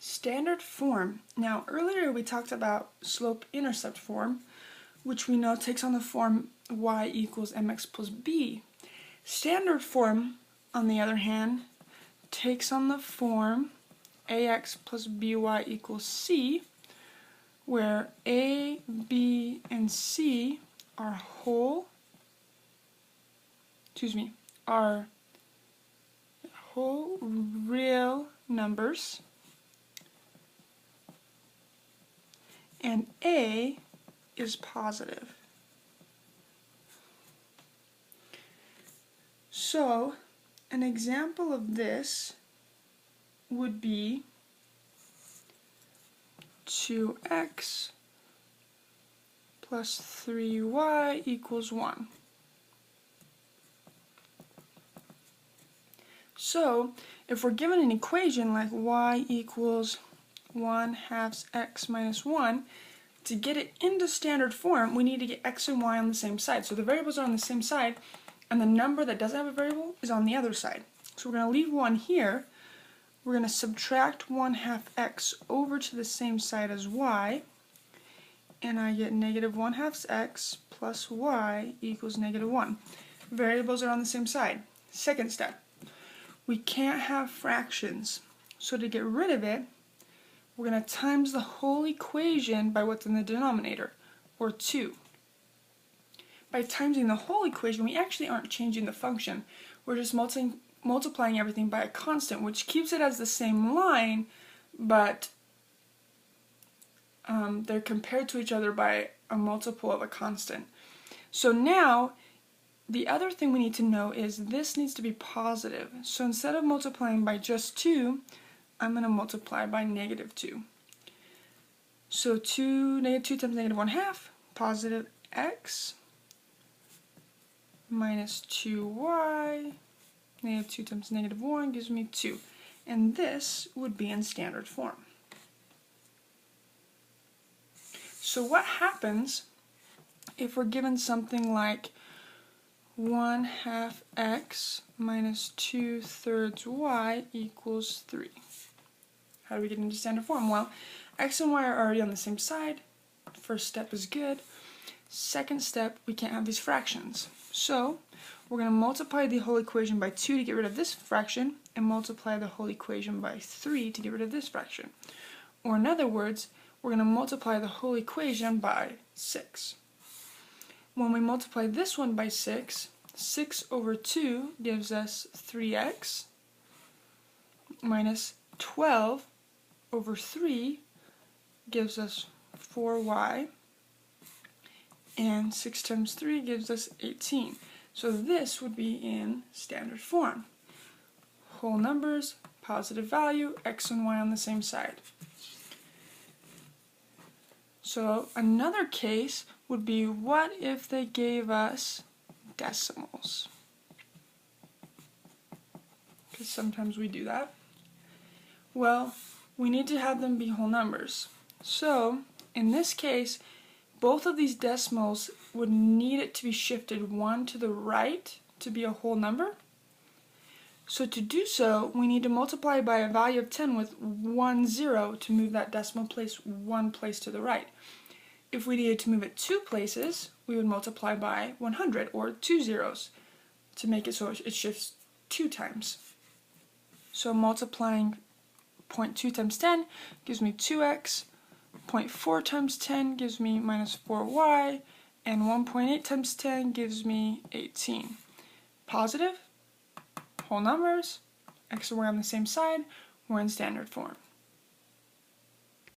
Standard form. Now earlier we talked about slope-intercept form, which we know takes on the form y equals mx plus b. Standard form, on the other hand, takes on the form ax plus by equals c, where a, b, and c are whole real numbers, and a is positive. So, an example of this would be 2x plus 3y equals 1. So, if we're given an equation like y equals 1/2 x minus 1, to get it into standard form, we need to get x and y on the same side. So the variables are on the same side, and the number that doesn't have a variable is on the other side. So we're going to leave 1 here. We're going to subtract 1/2 x over to the same side as y, and I get negative 1/2 x plus y equals negative 1. Variables are on the same side. Second step. We can't have fractions, so to get rid of it, we're going to times the whole equation by what's in the denominator, or 2. By timesing the whole equation, we actually aren't changing the function. We're just multiplying everything by a constant, which keeps it as the same line, but they're compared to each other by a multiple of a constant. So now, the other thing we need to know is this needs to be positive. So instead of multiplying by just 2, I'm going to multiply by negative 2. So negative 2 times negative 1/2, positive x minus 2y, negative 2 times negative 1 gives me 2. And this would be in standard form. So what happens if we're given something like 1/2 x minus 2/3 y equals 3? How do we get into standard form? Well, x and y are already on the same side. First step is good. Second step, we can't have these fractions. So we're going to multiply the whole equation by 2 to get rid of this fraction, and multiply the whole equation by 3 to get rid of this fraction. Or in other words, we're going to multiply the whole equation by 6. When we multiply this one by 6, 6 over 2 gives us 3x minus 12 over 3 gives us 4y, and 6 times 3 gives us 18. So this would be in standard form. Whole numbers, positive value, x and y on the same side. So another case would be, what if they gave us decimals? Because sometimes we do that. Well, we need to have them be whole numbers. So in this case, both of these decimals would need it to be shifted one to the right to be a whole number. So to do so, we need to multiply by a value of 10 with 1 0 to move that decimal place one place to the right. If we needed to move it 2 places, we would multiply by 100, or 2 zeros, to make it so it shifts 2 times. So multiplying 0.2 times 10 gives me 2x, 0.4 times 10 gives me minus 4y, and 1.8 times 10 gives me 18. Positive, whole numbers, x and y on the same side, we're in standard form.